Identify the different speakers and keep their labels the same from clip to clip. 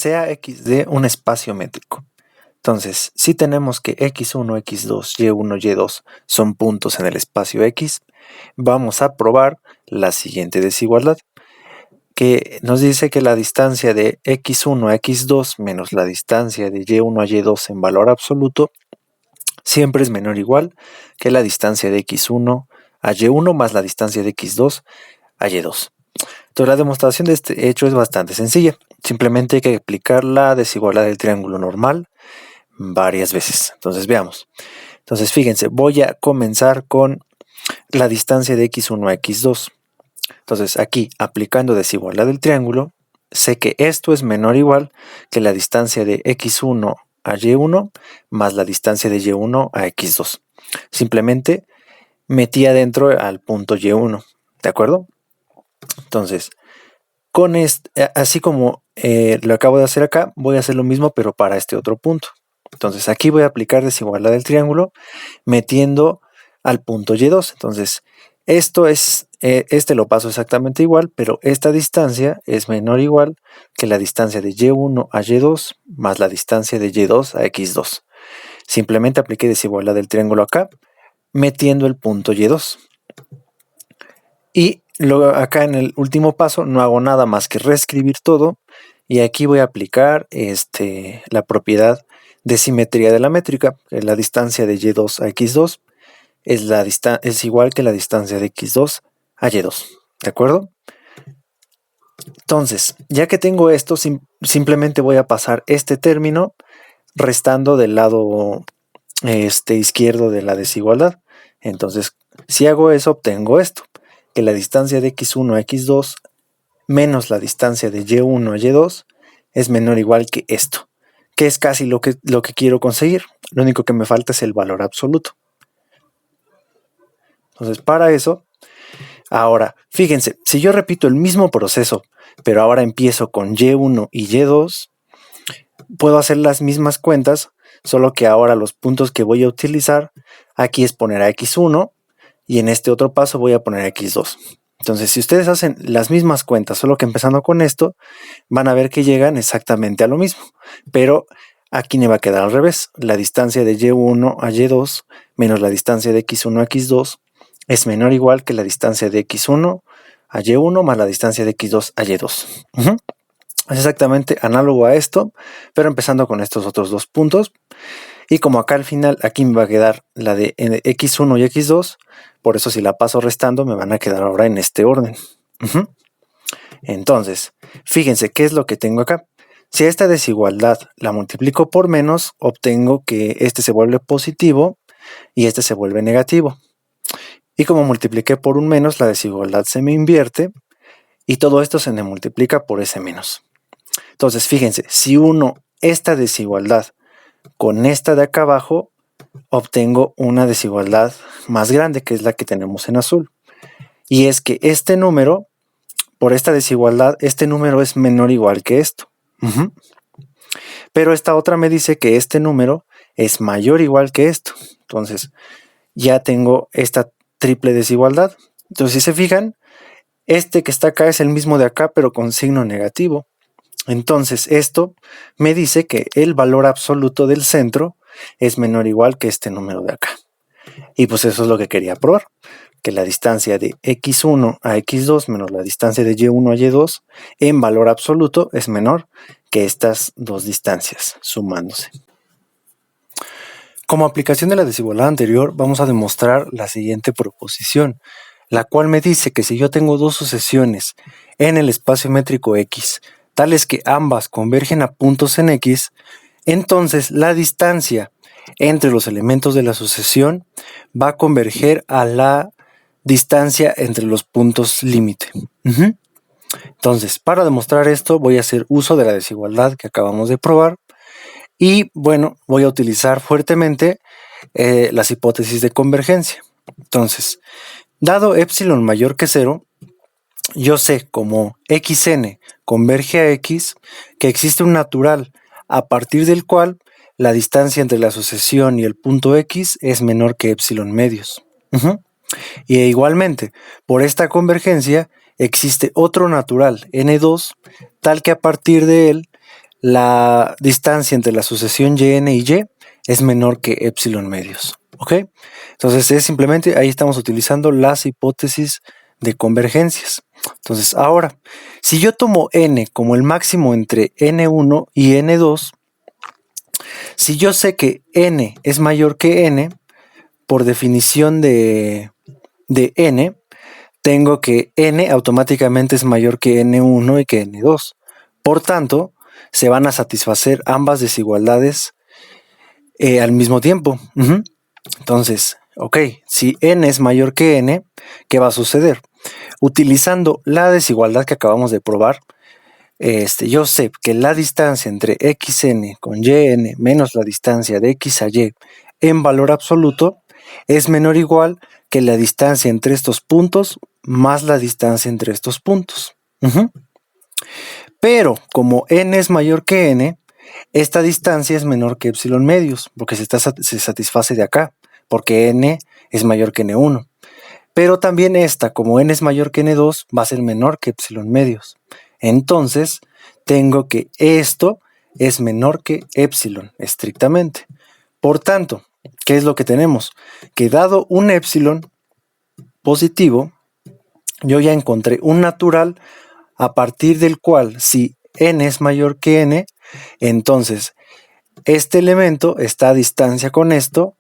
Speaker 1: sea x de un espacio métrico. Entonces, si tenemos que x1, x2, y1, y2 son puntos en el espacio x, vamos a probar la siguiente desigualdad, que nos dice que la distancia de x1 a x2 menos la distancia de y1 a y2 en valor absoluto siempre es menor o igual que la distancia de x1 a y1 más la distancia de x2 a y2. Entonces la demostración de este hecho es bastante sencilla. Simplemente hay que aplicar la desigualdad del triángulo normal varias veces. Entonces veamos. Entonces fíjense, voy a comenzar con la distancia de x1 a x2. Entonces aquí, aplicando desigualdad del triángulo, sé que esto es menor o igual que la distancia de x1 a y1 más la distancia de y1 a x2. Simplemente metí adentro al punto y1, ¿de acuerdo? Entonces, con así como lo acabo de hacer acá, voy a hacer lo mismo pero para este otro punto. Entonces aquí voy a aplicar desigualdad del triángulo metiendo al punto y2. Entonces esto es, este lo paso exactamente igual, pero esta distancia es menor o igual que la distancia de y1 a y2 más la distancia de y2 a x2. Simplemente apliqué desigualdad del triángulo acá metiendo el punto y2. Y luego acá en el último paso no hago nada más que reescribir todo y aquí voy a aplicar la propiedad de simetría de la métrica, que la distancia de y2 a x2 es igual que la distancia de x2 a y2, ¿de acuerdo? Entonces, ya que tengo esto, simplemente voy a pasar este término restando del lado izquierdo de la desigualdad. Entonces, si hago eso, obtengo esto, que la distancia de x1 a x2 menos la distancia de y1 a y2 es menor o igual que esto, que es casi lo que quiero conseguir. Lo único que me falta es el valor absoluto. Entonces, para eso, ahora, fíjense, si yo repito el mismo proceso, pero ahora empiezo con y1 y y2, puedo hacer las mismas cuentas, solo que ahora los puntos que voy a utilizar aquí es poner a x1 y en este otro paso voy a poner a x2. Entonces, si ustedes hacen las mismas cuentas, solo que empezando con esto, van a ver que llegan exactamente a lo mismo. Pero aquí me va a quedar al revés. La distancia de y1 a y2 menos la distancia de x1 a x2 es menor o igual que la distancia de x1 a y1 más la distancia de x2 a y2. Es exactamente análogo a esto, pero empezando con estos otros dos puntos. Y como acá al final, aquí me va a quedar la de x1 y x2, por eso si la paso restando me van a quedar ahora en este orden. Entonces, fíjense qué es lo que tengo acá. Si a esta desigualdad la multiplico por menos, obtengo que este se vuelve positivo y este se vuelve negativo. Y como multipliqué por un menos, la desigualdad se me invierte y todo esto se me multiplica por ese menos. Entonces, fíjense, si uno esta desigualdad con esta de acá abajo, obtengo una desigualdad más grande, que es la que tenemos en azul. Y es que este número, por esta desigualdad, este número es menor o igual que esto. Pero esta otra me dice que este número es mayor o igual que esto. Entonces, ya tengo esta triple desigualdad. Entonces, si se fijan, este que está acá es el mismo de acá, pero con signo negativo. Entonces, esto me dice que el valor absoluto del centro es menor o igual que este número de acá. Y pues eso es lo que quería probar, que la distancia de x1 a x2 menos la distancia de y1 a y2 en valor absoluto es menor que estas dos distancias, sumándose. Como aplicación de la desigualdad anterior, vamos a demostrar la siguiente proposición, la cual me dice que si yo tengo dos sucesiones en el espacio métrico X, tales que ambas convergen a puntos en X, entonces la distancia entre los elementos de la sucesión va a converger a la distancia entre los puntos límite. Entonces, para demostrar esto, voy a hacer uso de la desigualdad que acabamos de probar y, bueno, voy a utilizar fuertemente las hipótesis de convergencia. Entonces, dado epsilon mayor que 0, yo sé como xn converge a x que existe un natural a partir del cual la distancia entre la sucesión y el punto x es menor que epsilon medios. Y igualmente, por esta convergencia existe otro natural, n2, tal que a partir de él la distancia entre la sucesión yn y y es menor que epsilon medios. ¿Ok? Entonces es simplemente, ahí estamos utilizando las hipótesis de convergencias. Entonces ahora, si yo tomo n como el máximo entre n1 y n2, si yo sé que n es mayor que n, por definición de n, tengo que n automáticamente es mayor que n1 y que n2. Por tanto, se van a satisfacer ambas desigualdades al mismo tiempo. Entonces, ok, si n es mayor que n, ¿qué va a suceder? Utilizando la desigualdad que acabamos de probar, yo sé que la distancia entre xn con yn menos la distancia de x a y en valor absoluto es menor o igual que la distancia entre estos puntos más la distancia entre estos puntos. Pero como n es mayor que n, esta distancia es menor que epsilon medios, porque se satisface de acá, porque n es mayor que n1. Pero también esta, como n es mayor que n2, va a ser menor que epsilon medios. Entonces, tengo que esto es menor que epsilon, estrictamente. Por tanto, ¿qué es lo que tenemos? Que dado un epsilon positivo, yo ya encontré un natural a partir del cual, si n es mayor que n, entonces este elemento está a distancia con esto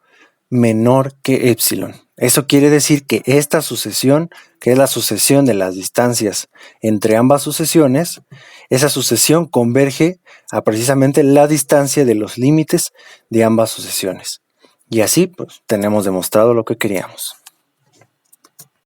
Speaker 1: menor que epsilon. Eso quiere decir que esta sucesión, que es la sucesión de las distancias entre ambas sucesiones, esa sucesión converge a precisamente la distancia de los límites de ambas sucesiones. Y así pues tenemos demostrado lo que queríamos.